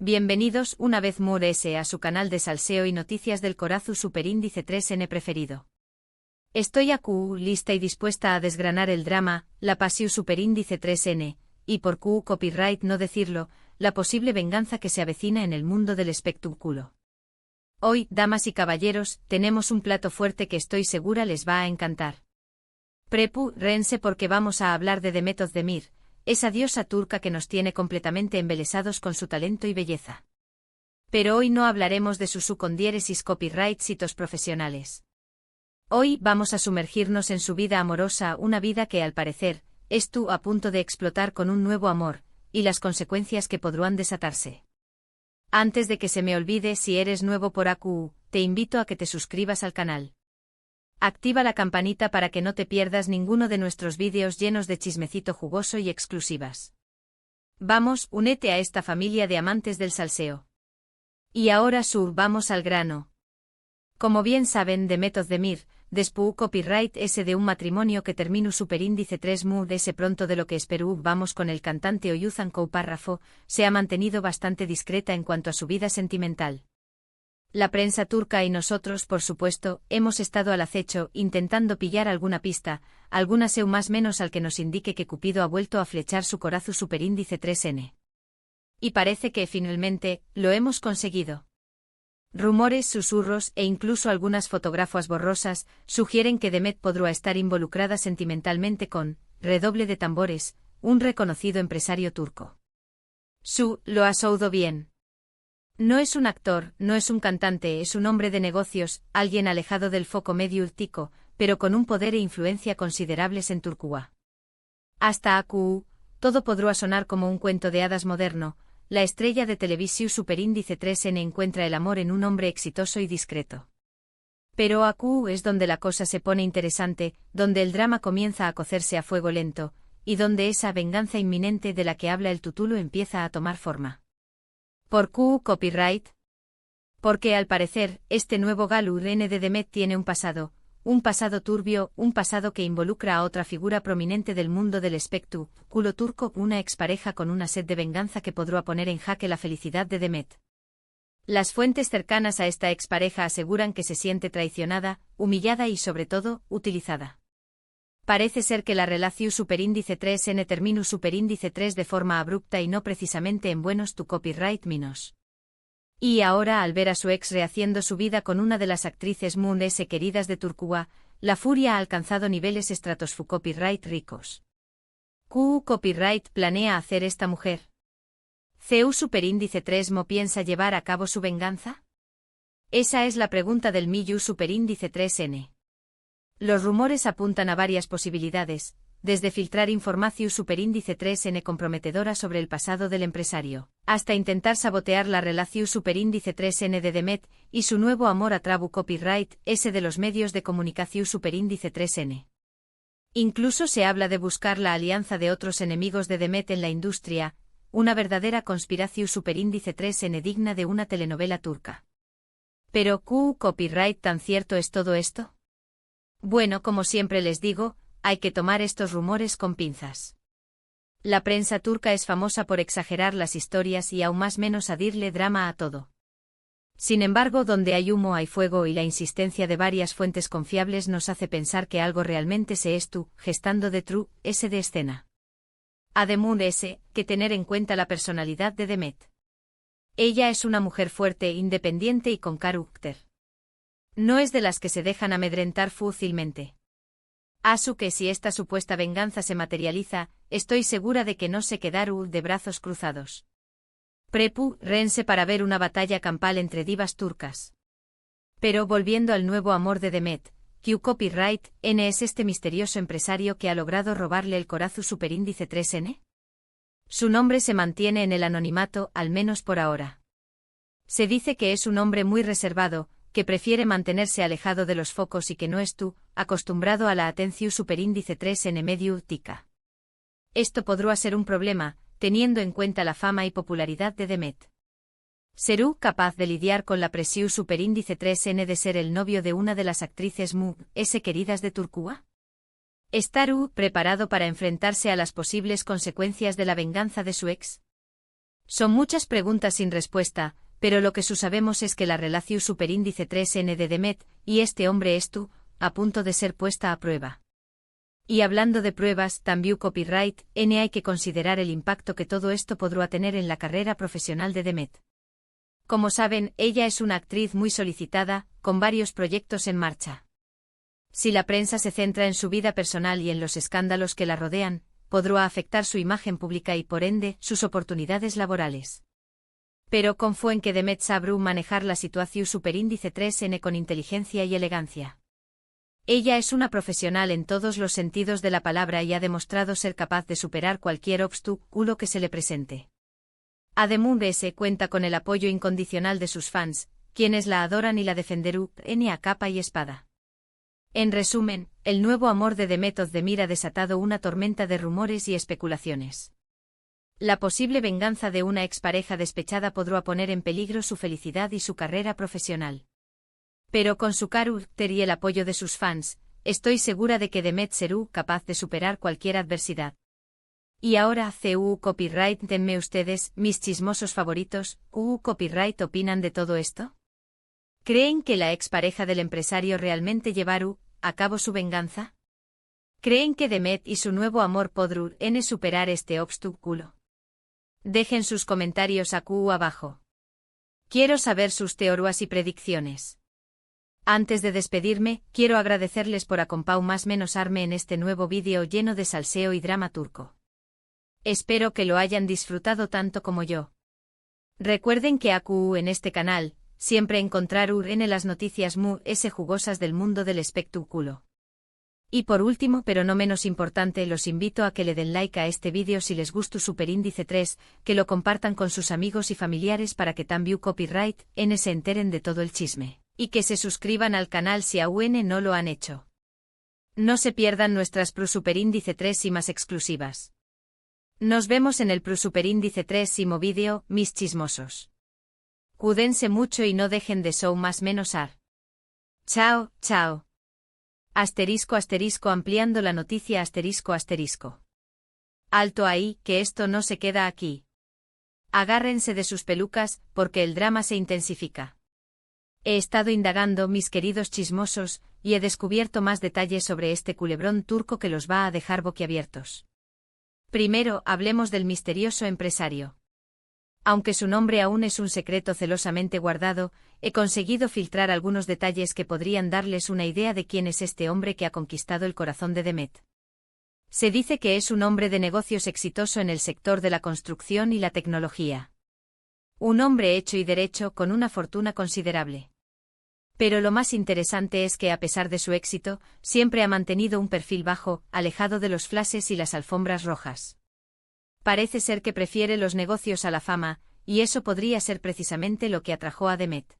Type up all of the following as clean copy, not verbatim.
Bienvenidos una vez más a su canal de salseo y noticias del Corazu Superíndice 3N preferido. Estoy aquí lista y dispuesta a desgranar el drama, la pasión Superíndice 3N, y por copyright no decirlo, la posible venganza que se avecina en el mundo del espectáculo. Hoy, damas y caballeros, tenemos un plato fuerte que estoy segura les va a encantar. Prepárense porque vamos a hablar de Demet Özdemir, esa diosa turca que nos tiene completamente embelesados con su talento y belleza. Pero hoy no hablaremos de sus condieresis copyrightsitos profesionales. Hoy vamos a sumergirnos en su vida amorosa, una vida que al parecer, a punto de explotar con un nuevo amor, y las consecuencias que podrán desatarse. Antes de que se me olvide, si eres nuevo por aquí, te invito a que te suscribas al canal. Activa la campanita para que no te pierdas ninguno de nuestros vídeos llenos de chismecito jugoso y exclusivas. Vamos, únete a esta familia de amantes del salseo. Y ahora vamos al grano. Como bien saben, Demet Özdemir, después copyright ese de un matrimonio que terminó Superíndice 3 mood ese pronto de lo que esperó vamos con el cantante Oyuzhan Párrafo, se ha mantenido bastante discreta en cuanto a su vida sentimental. La prensa turca y nosotros, por supuesto, hemos estado al acecho, intentando pillar alguna pista, alguna seu más menos al que nos indique que Cupido ha vuelto a flechar su Corazu Superíndice 3N. Y parece que finalmente, lo hemos conseguido. Rumores, susurros e incluso algunas fotografías borrosas sugieren que Demet podrá estar involucrada sentimentalmente con, redoble de tambores, un reconocido empresario turco. Lo has oído bien. No es un actor, no es un cantante, es un hombre de negocios, alguien alejado del foco mediático, pero con un poder e influencia considerables en Turquía. Hasta aquí, todo podrá sonar como un cuento de hadas moderno. La estrella de televisión Superíndice 3N encuentra el amor en un hombre exitoso y discreto. Pero aquí es donde la cosa se pone interesante, donde el drama comienza a cocerse a fuego lento, y donde esa venganza inminente de la que habla el título empieza a tomar forma. ¿Por qué copyright? Porque al parecer, este nuevo Galu N de Demet tiene un pasado turbio, un pasado que involucra a otra figura prominente del mundo del espectáculo turco, una expareja con una sed de venganza que podrá poner en jaque la felicidad de Demet. Las fuentes cercanas a esta expareja aseguran que se siente traicionada, humillada y sobre todo, utilizada. Parece ser que la relación Superíndice 3N terminó Superíndice 3 de forma abrupta y no precisamente en buenos tu copyright minos. Y ahora al ver a su ex rehaciendo su vida con una de las actrices Moon S queridas de Turquía, la furia ha alcanzado niveles estratosféricos copyright ricos. ¿Qué copyright planea hacer esta mujer? ¿CU Superíndice 3 mo piensa llevar a cabo su venganza? Esa es la pregunta del Miyu Superíndice 3N. Los rumores apuntan a varias posibilidades, desde filtrar información Superíndice 3N comprometedora sobre el pasado del empresario, hasta intentar sabotear la relación Superíndice 3N de Demet y su nuevo amor a Trabu copyright ese de los medios de comunicación Superíndice 3N. Incluso se habla de buscar la alianza de otros enemigos de Demet en la industria, una verdadera conspiración Superíndice 3N digna de una telenovela turca. ¿Pero qué copyright tan cierto es todo esto? Bueno, como siempre les digo, hay que tomar estos rumores con pinzas. La prensa turca es famosa por exagerar las historias y aún más menos adirle drama a todo. Sin embargo, donde hay humo hay fuego y la insistencia de varias fuentes confiables nos hace pensar que algo realmente se gestando de true, ese de escena. Además que tener en cuenta la personalidad de Demet. Ella es una mujer fuerte, independiente y con carácter. No es de las que se dejan amedrentar fácilmente. Que si esta supuesta venganza se materializa, estoy segura de que no se quedará de brazos cruzados. Prepárense para ver una batalla campal entre divas turcas. Pero volviendo al nuevo amor de Demet, Q Copyright N es este misterioso empresario que ha logrado robarle el Corazu Superíndice 3N. Su nombre se mantiene en el anonimato, al menos por ahora. Se dice que es un hombre muy reservado, que prefiere mantenerse alejado de los focos y que no es acostumbrado a la atención Superíndice 3N mediática. Esto podrá ser un problema, teniendo en cuenta la fama y popularidad de Demet. ¿Será capaz de lidiar con la presión Superíndice 3N de ser el novio de una de las actrices Moon S queridas de Turquía? ¿Estará preparado para enfrentarse a las posibles consecuencias de la venganza de su ex? Son muchas preguntas sin respuesta, pero lo que sabemos es que la relación superíndice 3N de Demet y este hombre es tú, a punto de ser puesta a prueba. Y hablando de pruebas, también copyright, hay que considerar el impacto que todo esto podrá tener en la carrera profesional de Demet. Como saben, ella es una actriz muy solicitada, con varios proyectos en marcha. Si la prensa se centra en su vida personal y en los escándalos que la rodean, podrá afectar su imagen pública y por ende, sus oportunidades laborales. Pero confío en que Demet sabrá manejar la situación superíndice 3N con inteligencia y elegancia. Ella es una profesional en todos los sentidos de la palabra y ha demostrado ser capaz de superar cualquier obstáculo que se le presente. Además, cuenta con el apoyo incondicional de sus fans, quienes la adoran y la defenderán a capa y espada. En resumen, el nuevo amor de Demet Özdemir ha desatado una tormenta de rumores y especulaciones. La posible venganza de una expareja despechada podrá poner en peligro su felicidad y su carrera profesional. Pero con su carácter y el apoyo de sus fans, estoy segura de que Demet será capaz de superar cualquier adversidad. Y ahora, copyright, denme ustedes, mis chismosos favoritos, copyright opinan de todo esto. ¿Creen que la expareja del empresario realmente llevará a cabo su venganza? ¿Creen que Demet y su nuevo amor podrán superar este obstáculo? Dejen sus comentarios aquí abajo. Quiero saber sus teorías y predicciones. Antes de despedirme, quiero agradecerles por acompañarme en este nuevo vídeo lleno de salseo y drama turco. Espero que lo hayan disfrutado tanto como yo. Recuerden que aquí en este canal, siempre encontrarán las noticias muy jugosas del mundo del espectáculo. Y por último, pero no menos importante, los invito a que le den like a este vídeo si les gustó Superíndice 3, que lo compartan con sus amigos y familiares para que también copyright se enteren de todo el chisme, y que se suscriban al canal si aún no lo han hecho. No se pierdan nuestras Pro Superíndice 3 y más exclusivas. Nos vemos en el Pro Superíndice 3 vídeo, mis chismosos. Cuídense mucho y no dejen de show más menos ar. Chao, chao. Asterisco asterisco ampliando la noticia asterisco asterisco. Alto ahí, que esto no se queda aquí. Agárrense de sus pelucas, porque el drama se intensifica. He estado indagando, mis queridos chismosos, y he descubierto más detalles sobre este culebrón turco que los va a dejar boquiabiertos. Primero, hablemos del misterioso empresario. Aunque su nombre aún es un secreto celosamente guardado, he conseguido filtrar algunos detalles que podrían darles una idea de quién es este hombre que ha conquistado el corazón de Demet. Se dice que es un hombre de negocios exitoso en el sector de la construcción y la tecnología. Un hombre hecho y derecho con una fortuna considerable. Pero lo más interesante es que a pesar de su éxito, siempre ha mantenido un perfil bajo, alejado de los flashes y las alfombras rojas. Parece ser que prefiere los negocios a la fama, y eso podría ser precisamente lo que atrajo a Demet.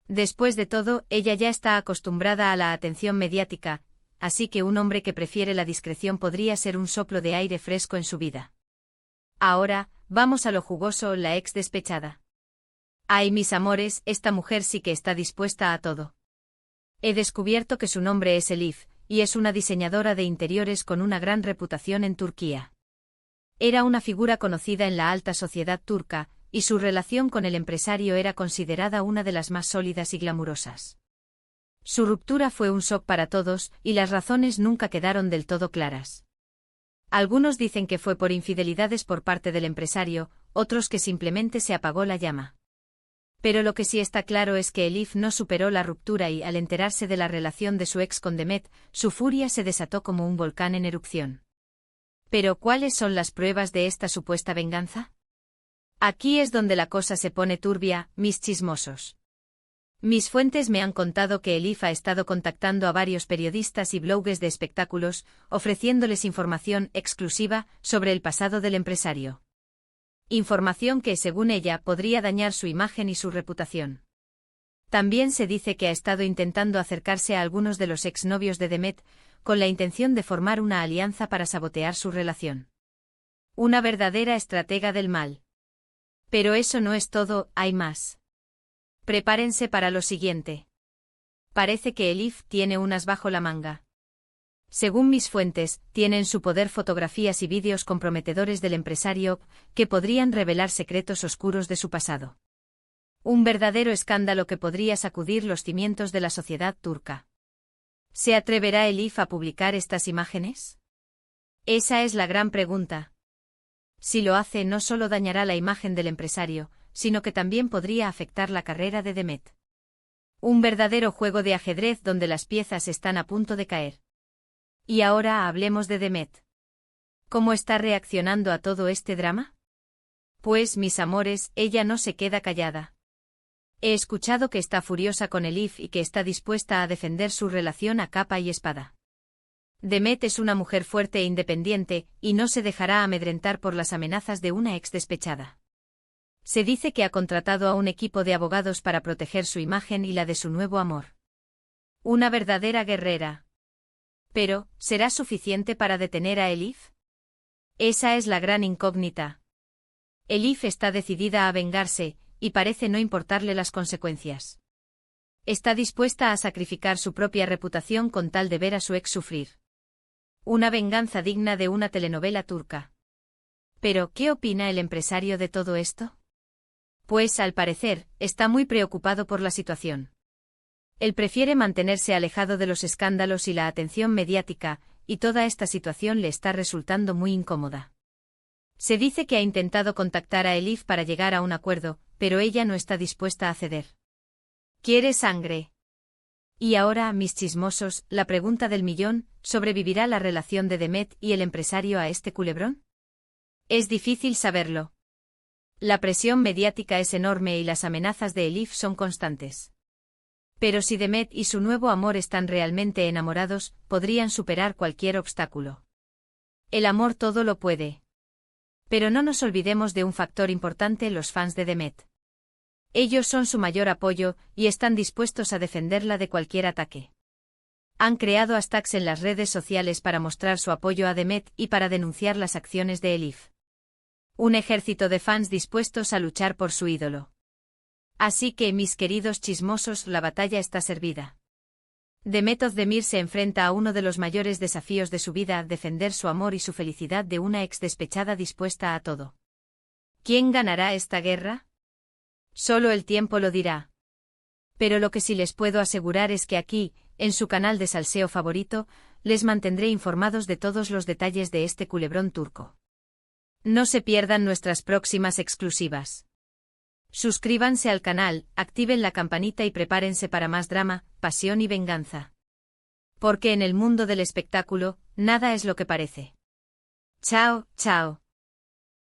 Después de todo, ella ya está acostumbrada a la atención mediática, así que un hombre que prefiere la discreción podría ser un soplo de aire fresco en su vida. Ahora, vamos a lo jugoso, la ex despechada. Ay, mis amores, esta mujer sí que está dispuesta a todo. He descubierto que su nombre es Elif, y es una diseñadora de interiores con una gran reputación en Turquía. Era una figura conocida en la alta sociedad turca, y su relación con el empresario era considerada una de las más sólidas y glamurosas. Su ruptura fue un shock para todos, y las razones nunca quedaron del todo claras. Algunos dicen que fue por infidelidades por parte del empresario, otros que simplemente se apagó la llama. Pero lo que sí está claro es que Elif no superó la ruptura y, al enterarse de la relación de su ex con Demet, su furia se desató como un volcán en erupción. ¿Pero cuáles son las pruebas de esta supuesta venganza? Aquí es donde la cosa se pone turbia, mis chismosos. Mis fuentes me han contado que Elif ha estado contactando a varios periodistas y bloggers de espectáculos, ofreciéndoles información exclusiva sobre el pasado del empresario. Información que, según ella, podría dañar su imagen y su reputación. También se dice que ha estado intentando acercarse a algunos de los exnovios de Demet, con la intención de formar una alianza para sabotear su relación. Una verdadera estratega del mal. Pero eso no es todo, hay más. Prepárense para lo siguiente. Parece que Elif tiene unas bajo la manga. Según mis fuentes, tiene en su poder fotografías y vídeos comprometedores del empresario que podrían revelar secretos oscuros de su pasado. Un verdadero escándalo que podría sacudir los cimientos de la sociedad turca. ¿Se atreverá Elif a publicar estas imágenes? Esa es la gran pregunta. Si lo hace, no solo dañará la imagen del empresario, sino que también podría afectar la carrera de Demet. Un verdadero juego de ajedrez donde las piezas están a punto de caer. Y ahora hablemos de Demet. ¿Cómo está reaccionando a todo este drama? Pues, mis amores, ella no se queda callada. He escuchado que está furiosa con Elif y que está dispuesta a defender su relación a capa y espada. Demet es una mujer fuerte e independiente, y no se dejará amedrentar por las amenazas de una ex despechada. Se dice que ha contratado a un equipo de abogados para proteger su imagen y la de su nuevo amor. Una verdadera guerrera. Pero, ¿será suficiente para detener a Elif? Esa es la gran incógnita. Elif está decidida a vengarse, y parece no importarle las consecuencias. Está dispuesta a sacrificar su propia reputación con tal de ver a su ex sufrir. Una venganza digna de una telenovela turca. Pero, ¿qué opina el empresario de todo esto? Pues, al parecer, está muy preocupado por la situación. Él prefiere mantenerse alejado de los escándalos y la atención mediática, y toda esta situación le está resultando muy incómoda. Se dice que ha intentado contactar a Elif para llegar a un acuerdo, pero ella no está dispuesta a ceder. Quiere sangre. Y ahora, mis chismosos, la pregunta del millón: ¿sobrevivirá la relación de Demet y el empresario a este culebrón? Es difícil saberlo. La presión mediática es enorme y las amenazas de Elif son constantes. Pero si Demet y su nuevo amor están realmente enamorados, podrían superar cualquier obstáculo. El amor todo lo puede. Pero no nos olvidemos de un factor importante: los fans de Demet. Ellos son su mayor apoyo, y están dispuestos a defenderla de cualquier ataque. Han creado hashtags en las redes sociales para mostrar su apoyo a Demet y para denunciar las acciones de Elif. Un ejército de fans dispuestos a luchar por su ídolo. Así que, mis queridos chismosos, la batalla está servida. Demet Özdemir se enfrenta a uno de los mayores desafíos de su vida: defender su amor y su felicidad de una ex despechada dispuesta a todo. ¿Quién ganará esta guerra? Solo el tiempo lo dirá. Pero lo que sí les puedo asegurar es que aquí, en su canal de salseo favorito, les mantendré informados de todos los detalles de este culebrón turco. No se pierdan nuestras próximas exclusivas. Suscríbanse al canal, activen la campanita y prepárense para más drama, pasión y venganza. Porque en el mundo del espectáculo, nada es lo que parece. Chao, chao.